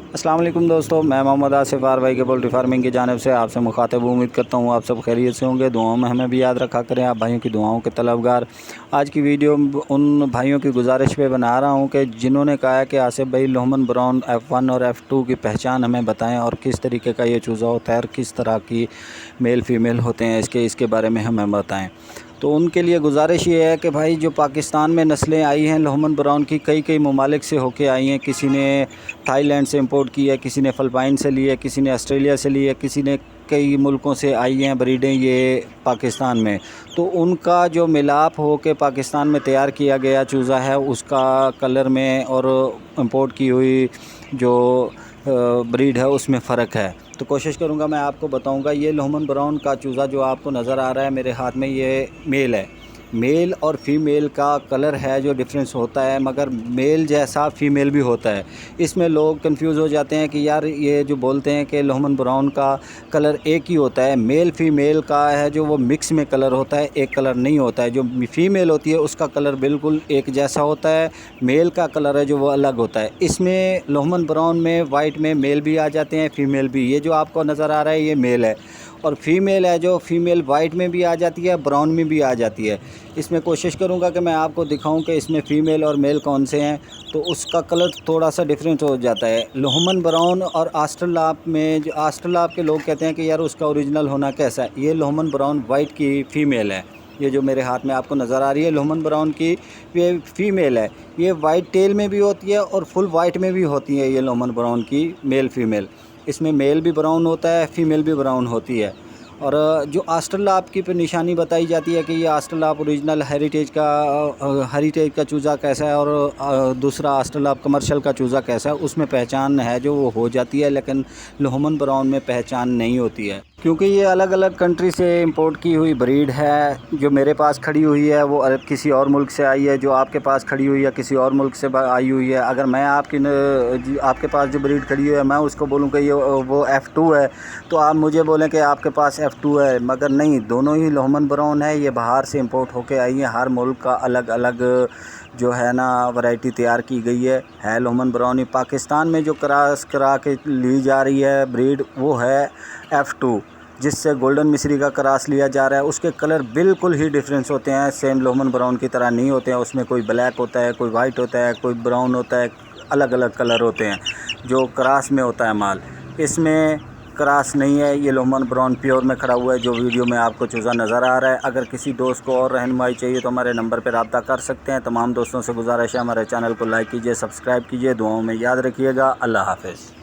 अस्सलाम वालेकुम दोस्तों, मैं मोहम्मद आसिफ भाई के पोल्ट्री फार्मिंग की जानिब से आपसे मुखातिब हूँ। उम्मीद करता हूँ आप सब खैरियत से होंगे। दुआओं में हमें भी याद रखा करें, आप भाइयों की दुआओं के तलबगार। आज की वीडियो उन भाइयों की गुजारिश पे बना रहा हूँ कि जिन्होंने कहा है कि आसिफ भाई लोहमन ब्राउन F1 और F2 की पहचान हमें बताएँ और किस तरीके का ये चूज़ा होता है और किस तरह की मेल फ़ीमेल होते हैं इसके बारे में हमें बताएँ। तो उनके लिए गुजारिश ये है कि भाई जो पाकिस्तान में नस्लें आई हैं लोहमन ब्राउन की, कई ममालिक से होके आई हैं। किसी ने थाईलैंड से इंपोर्ट की है, किसी ने फ़िलिपाइन से ली है, किसी ने ऑस्ट्रेलिया से ली है, किसी ने कई मुल्कों से आई हैं ब्रीडें ये पाकिस्तान में। तो उनका जो मिलाप हो के पाकिस्तान में तैयार किया गया चूज़ा है, उसका कलर में और इंपोर्ट की हुई जो ब्रीड है उसमें फ़र्क है। तो कोशिश करूँगा मैं आपको बताऊँगा। ये लोहमन ब्राउन का चूज़ा जो आपको नज़र आ रहा है मेरे हाथ में, ये मेल है। मेल और फीमेल का कलर है जो डिफरेंस होता है, मगर मेल जैसा फीमेल भी होता है। इसमें लोग कंफ्यूज हो जाते हैं कि यार ये जो बोलते हैं कि लोहमन ब्राउन का कलर एक ही होता है, मेल फीमेल का है जो वो मिक्स में कलर होता है, एक कलर नहीं होता है। जो फीमेल होती है उसका कलर बिल्कुल एक जैसा होता है, मेल का कलर है जो वो अलग होता है। इसमें लोहमन ब्राउन में वाइट में मेल भी आ जाते हैं, फीमेल भी। ये जो आपको नज़र आ रहा है ये मेल है, और फीमेल है जो फीमेल वाइट में भी आ जाती है, ब्राउन में भी आ जाती है। इसमें कोशिश करूंगा कि मैं आपको दिखाऊं कि इसमें फ़ीमेल और मेल कौन से हैं, तो उसका कलर थोड़ा सा डिफरेंट हो जाता है। लोहमन ब्राउन और आस्ट्रलाप में, जो आस्ट्रलाप के लोग कहते हैं कि यार उसका ओरिजिनल होना कैसा है, ये लोहमन ब्राउन वाइट की फ़ीमेल है। ये जो मेरे हाथ में आपको नज़र आ रही है लोहमन ब्राउन की, ये फ़ीमेल है। ये वाइट टेल में भी होती है और फुल वाइट में भी होती है ये लोहमन ब्राउन की मेल फ़ीमेल। इसमें मेल भी ब्राउन होता है, फ़ीमेल भी ब्राउन होती है। और जो आस्ट्रलाप की पे निशानी बताई जाती है कि ये आस्ट्रलाप ओरिजिनल हेरिटेज का चूज़ा कैसा है और दूसरा आस्ट्रलाप कमर्शियल का चूज़ा कैसा है, उसमें पहचान है जो वो हो जाती है, लेकिन लोहमन ब्राउन में पहचान नहीं होती है, क्योंकि ये अलग अलग कंट्री से इंपोर्ट की हुई ब्रीड है। जो मेरे पास खड़ी हुई है वो किसी और मुल्क से आई है, जो आपके पास खड़ी हुई है किसी और मुल्क से आई हुई है। अगर मैं आपके पास जो ब्रीड खड़ी हुई है मैं उसको बोलूँ कि ये वो F2 है, तो आप मुझे बोलें कि आपके पास F2 है, मगर नहीं, दोनों ही लोहमन ब्राउन है। ये बाहर से इंपोर्ट होके आई है। हर मुल्क का अलग अलग जो है ना वैरायटी तैयार की गई है लोहमन ब्राउन ही। पाकिस्तान में जो क्रॉस करा के ली जा रही है ब्रीड वो है F2, जिससे गोल्डन मिस्री का क्रॉस लिया जा रहा है। उसके कलर बिल्कुल ही डिफरेंस होते हैं, सेम लोहमन ब्राउन की तरह नहीं होते हैं। उसमें कोई ब्लैक होता है, कोई वाइट होता है, कोई ब्राउन होता है, अलग अलग कलर होते हैं जो क्रॉस में होता है माल। इसमें क्रॉस नहीं है, ये लोहमन ब्राउन प्योर में खड़ा हुआ है जो वीडियो में आपको चूज़ा नज़र आ रहा है। अगर किसी दोस्त को और रहनुमाई चाहिए तो हमारे नंबर पर रब्ता कर सकते हैं। तमाम दोस्तों से गुजारिश है हमारे चैनल को लाइक कीजिए, सब्सक्राइब कीजिए, दुआओं में याद रखिएगा। अल्लाह हाफ़िज़।